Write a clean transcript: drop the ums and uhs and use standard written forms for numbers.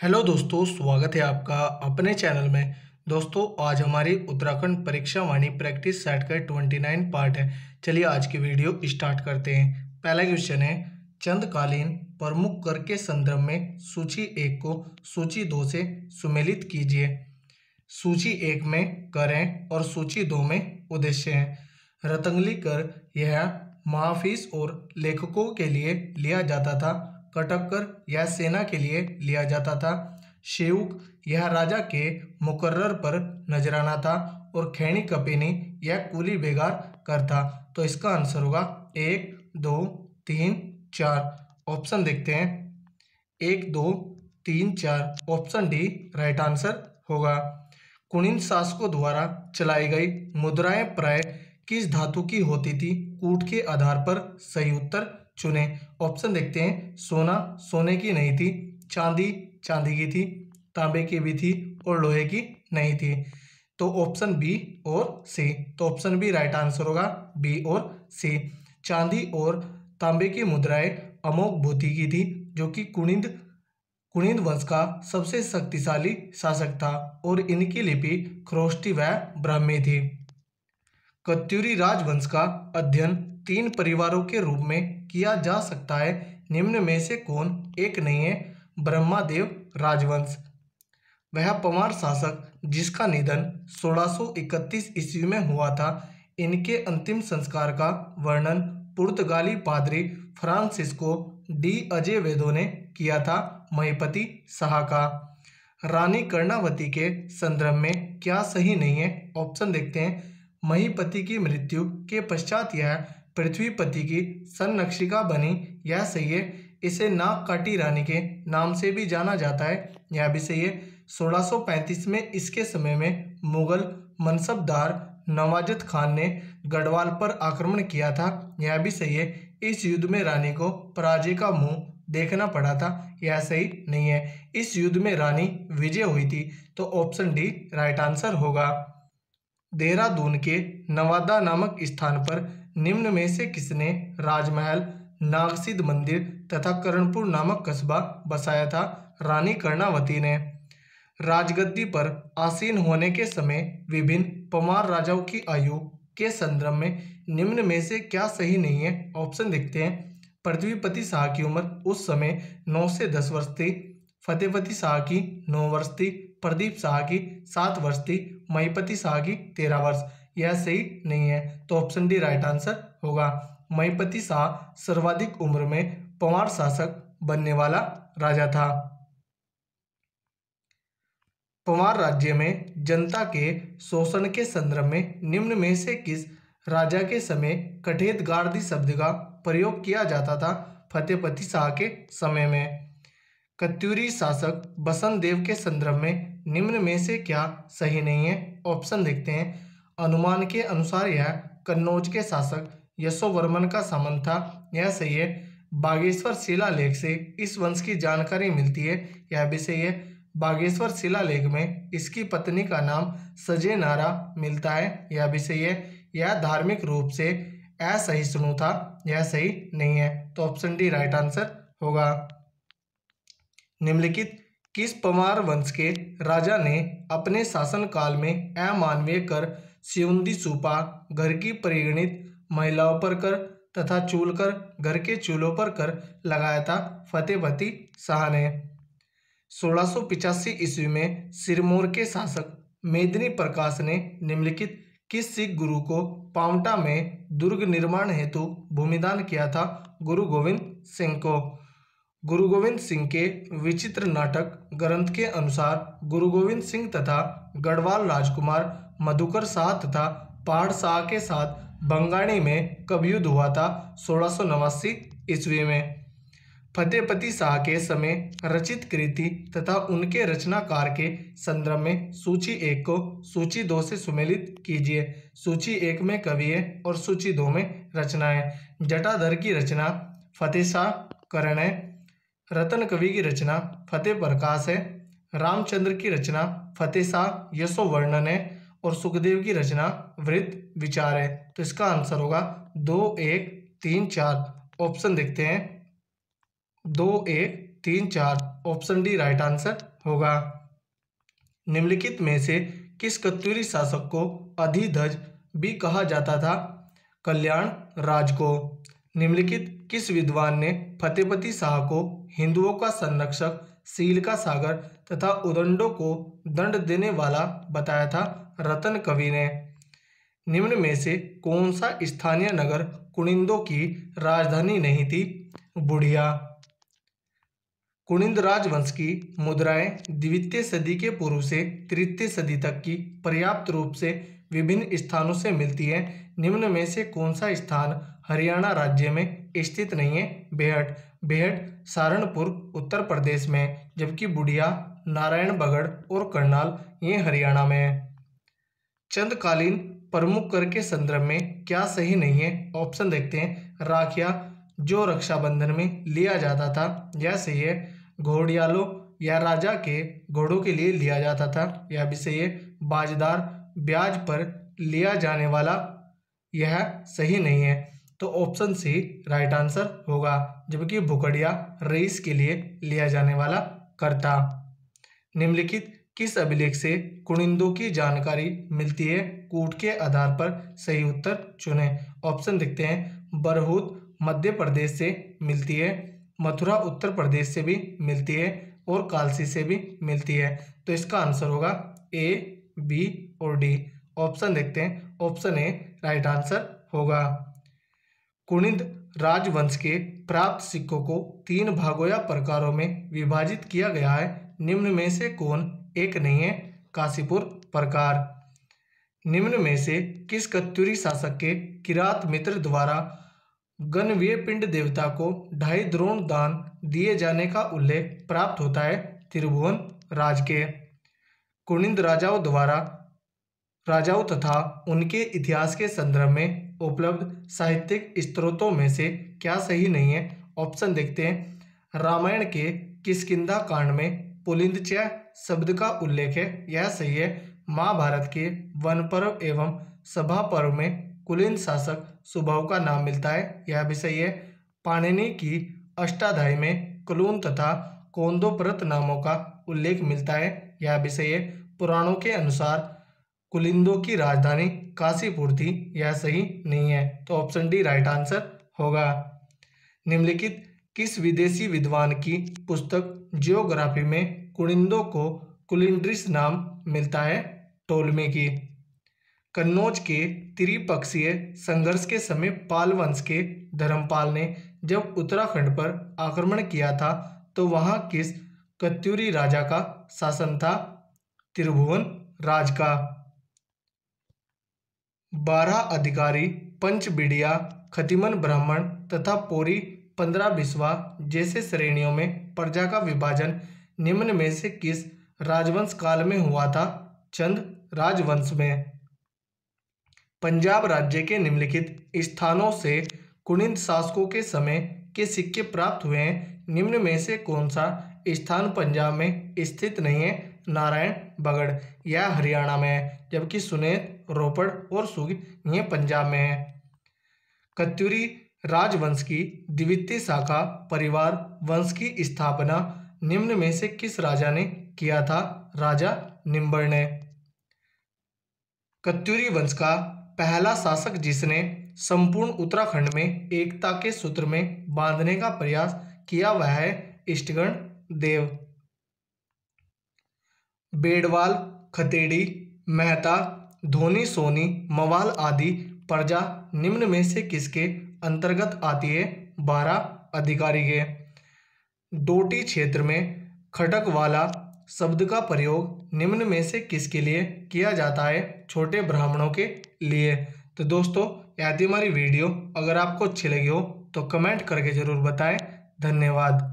Hello दोस्तों, स्वागत है आपका अपने चैनल में। दोस्तों, आज हमारी उत्तराखंड परीक्षा वाणी प्रैक्टिस सेट का 29 पार्ट है। चलिए आज की वीडियो स्टार्ट करते हैं। पहला क्वेश्चन है, चंदकालीन प्रमुख कर के संदर्भ में सूची 1 को सूची 2 से सुमेलित कीजिए। सूची 1 में कर है और सूची 2 में उद्देश्य है। रतंगली कर यह महाफिज और लेखकों के लिए लिया जाता था। कटक कर यह सेना के लिए लिया जाता था। शेउक यह राजा के मुकर्रर पर नजराना था। और खैनी कपीनी यह कुली बेगार कर था। तो इसका आंसर होगा 1, 2, 3, 4। ऑप्शन देखते हैं, 1, 2, 3, 4। ऑप्शन डी राइट आंसर होगा। कुनिन शासकों द्वारा चलाई गई मुद्राएं प्राय किस धातु की होती थी? कूट के आधार पर सही उत्तर चुने। ऑप्शन देखते हैं, सोना सोने की नहीं थी, चांदी चांदी की थी, तांबे की भी थी और लोहे की नहीं थी। तो ऑप्शन बी और सी। तो ऑप्शन बी राइट आंसर होगा, बी और सी। चांदी और तांबे की मुद्राएं अमोघ भूति की थी, जो कि कुनिंद वंश का सबसे शक्तिशाली शासक था और इनकी लिपि खरोष्टी व ब्राह्मी थी। कत्यूरी राजवंश का अध्ययन 3 परिवारों के रूप में किया जा सकता है। निम्न में से कौन एक नहीं है? ब्रह्मादेव राजवंश। वह पंवार शासक जिसका निधन 1631 ईस्वी में हुआ था। इनके अंतिम संस्कार का वर्णन पुर्तगाली पादरी फ्रांसिस्को डी अजेवेदो ने किया था महीपति शाह का। रानी कर्णावती के संदर्भ में क्या सही नहीं है? ऑप्शन देखते हैं, महीपति की मृत्यु के पश्चात यह पृथ्वीपति की सन्नक्षिका बनी, यह सही है। इसे नाग काटी रानी के नाम से भी जाना जाता है, यह भी सही है। 1635 में इसके समय में मुगल मनसबदार नवाजत खान ने गढ़वाल पर आक्रमण किया था, यह भी सही है। इस युद्ध में रानी को पराजय का मुंह देखना पड़ा था, यह सही नहीं है। इस युद्ध में रानी विजय हुई थी। तो ऑप्शन डी राइट आंसर होगा। देहरादून के नवादा नामक स्थान पर निम्न में से किसने राजमहल, नागसिद्ध मंदिर तथा करणपुर नामक कस्बा बसाया था? रानी कर्णावती ने। राजगद्दी पर आसीन होने के समय विभिन्न पंवार राजाओं की आयु के संदर्भ में निम्न में से क्या सही नहीं है? ऑप्शन देखते हैं, पृथ्वीपति शाह की उम्र उस समय 9 से 10 वर्ष थी, फतेहपति शाह की 9 वर्ष थी, प्रदीप शाह की 7 वर्ष थी, महीपति शाह की 13 वर्ष। यह सही नहीं है। तो ऑप्शन डी राइट आंसर होगा। महीपति शाह सर्वाधिक उम्र में पंवार शासक बनने वाला राजा था। पंवार राज्य में जनता के शोषण के संदर्भ में निम्न में से किस राजा के समय कठेत गार्दी शब्द का प्रयोग किया जाता था? फतेहपति शाह के समय में। कत्यूरी शासक बसंत देव के संदर्भ में निम्न में से क्या सही नहीं है? ऑप्शन देखते हैं, अनुमान के अनुसार यह कन्नौज के शासक यशोवर्मन का सामंत था, यह सही है। बागेश्वर शिलालेख से इस वंश की जानकारी मिलती है, यह भी सही है। बागेश्वर शिलालेख में इसकी पत्नी का नाम सजेनारा मिलता है, यह भी सही है। यह धार्मिक रूप से असहिष्णु था, यह सही नहीं है। तो ऑप्शन डी राइट आंसर होगा। निम्नलिखित किस पंवार वंश के राजा ने अपने शासनकाल में अमानवीय कर, सिउंदी सूपा, घर की परिगणित महिलाओं पर कर तथा चूल कर, घर के चूल्हों पर कर लगाया था? फतेहपति शाह ने। 1685 ईस्वी में सिरमौर के शासक मेदिनी प्रकाश ने निम्नलिखित किस सिख गुरु को पांवटा में दुर्ग निर्माण हेतु भूमिदान किया था? गुरु गोविंद सिंह को। गुरु गोविंद सिंह के विचित्र नाटक ग्रंथ के अनुसार गुरु गोविंद सिंह तथा गढ़वाल राजकुमार मधुकर शाह तथा पहाड़ शाह के साथ बंगाणी में कब युद्ध हुआ था? 1689 ईस्वी में। फतेहपति शाह के समय रचित कृति तथा उनके रचनाकार के संदर्भ में सूची 1 को सूची 2 से सुमेलित कीजिए। सूची 1 में कवि है और सूची 2 में रचना है। जटाधर की रचना फतेह शाह करण है। रतन कवि की रचना फतेह प्रकाश है। रामचंद्र की रचना फतेह शाह यशोवर्णन है और सुखदेव की रचना वृत्त विचार है। तो इसका आंसर होगा 2, 1, 3, 4। ऑप्शन देखते हैं, 2, 1, 3, 4। ऑप्शन डी राइट आंसर होगा। निम्नलिखित में से किस कत्यूरी शासक को अधिध्वज भी कहा जाता था? कल्याण राज को। निम्नलिखित किस विद्वान ने फतेहपति शाह को हिंदुओं का संरक्षक, सील का सागर तथा उदंडों को दंड देने वाला बताया था? रतन कवि ने। निम्न में से कौन सा स्थानीय नगर कुनिंदों की राजधानी नहीं थी? बुढ़िया। कुनिंद राजवंश की मुद्राएं द्वितीय सदी के पूर्व से तृतीय सदी तक की पर्याप्त रूप से विभिन्न स्थानों से मिलती है। निम्न में से कौन सा स्थान हरियाणा राज्य में स्थित नहीं है? बेहट। बेहट सहारनपुर उत्तर प्रदेश में, जबकि बुढ़िया, नारायणबगड़ और करनाल ये हरियाणा में है। चंदकालीन प्रमुख कर के संदर्भ में क्या सही नहीं है? ऑप्शन देखते हैं। राखिया जो रक्षाबंधन में लिया जाता था, यह सही है। घोड़ियालों या राजा के घोड़ों के लिए लिया जाता था, यह भी सही है। बाजदार ब्याज पर लिया जाने वाला, यह सही नहीं है। तो ऑप्शन सी राइट आंसर होगा, जबकि भुखड़िया रईस के लिए लिया जाने वाला करता। निम्नलिखित किस अभिलेख से कुनिंदों की जानकारी मिलती है? कूट के आधार पर सही उत्तर चुनें। ऑप्शन देखते हैं। बरहूत मध्य प्रदेश से मिलती है, मथुरा उत्तर प्रदेश से भी मिलती है और कालसी से भी मिलती है। तो इसका आंसर होगा ए, बी और डी। ऑप्शन देखते हैं। ऑप्शन ए राइट आंसर होगा। कुनिंद राजवंश के प्राप्त सिक्कों को 3 भागों या प्रकारों में विभाजित किया गया है। निम्न में से कौन एक नहीं है? काशीपुर प्रकार। निम्न में से किस कत्यूरी शासक के किरात मित्र द्वारा गणवीय पिंड देवता को 2.5 द्रोण दान दिए जाने का उल्लेख प्राप्त होता है? त्रिभुवन राज के। कुनिंद राजाओं तथा उनके इतिहास के संदर्भ में उपलब्ध साहित्यिक स्रोतों में से क्या सही नहीं है? ऑप्शन देखते हैं। रामायण के किष्किंधा कांड में पुलिंदच्या शब्द का उल्लेख है, यह सही है। महाभारत के वन पर्व एवं सभा पर्व में कुलिन शासक सुबाहु का नाम मिलता है, यह भी सही है। पाणिनि की अष्टाध्यायी में कुलून तथा कोंदोपरत नामों का उल्लेख मिलता है, यह भी सही है। पुराणों के अनुसार कुलिंदों की राजधानी काशीपुर थी, यह सही नहीं है। तो ऑप्शन डी राइट आंसर होगा। निम्नलिखित किस विदेशी विद्वान की पुस्तक जियोग्राफी में कुनिंदों को कुलिंड्रिस नाम मिलता है? टोलमी की। कन्नौज के त्रिपक्षीय संघर्ष के समय पाल वंश के धर्मपाल ने जब उत्तराखंड पर आक्रमण किया था, तो वहां किस कत्यूरी राजा का शासन था? त्रिभुवन राज का। 12 अधिकारी, पंचबिड़िया, खतिमन ब्राह्मण तथा पोरी 15 बिस्वा जैसे श्रेणियों में प्रजा का विभाजन निम्न में से किस राजवंश काल में हुआ था? चंद राजवंश में। पंजाब राज्य के निम्नलिखित स्थानों से कुनिंद शासकों के समय के सिक्के प्राप्त हुए हैं। निम्न में से कौन सा स्थान पंजाब में स्थित नहीं है? नारायणबगड़, यह हरियाणा में है, जबकि सुनेत, रोपड़ और सुग ये पंजाब में है। कत्यूरी राजवंश की द्वितीय शाखा परिवार वंश की स्थापना निम्न में से किस राजा ने किया था? राजा निम्बर ने। कत्यूरी वंश का पहला शासक जिसने संपूर्ण उत्तराखंड में एकता के सूत्र में बांधने का प्रयास किया वह है इष्टगण देव। बेड़वाल, खतेड़ी, मेहता, धोनी, सोनी, मवाल आदि प्रजा निम्न में से किसके अंतर्गत आती है? 12 अधिकारी के। डोटी क्षेत्र में खटक वाला शब्द का प्रयोग निम्न में से किसके लिए किया जाता है? छोटे ब्राह्मणों के लिए। तो दोस्तों, यदि हमारी वीडियो अगर आपको अच्छी लगी हो तो कमेंट करके जरूर बताएं। धन्यवाद।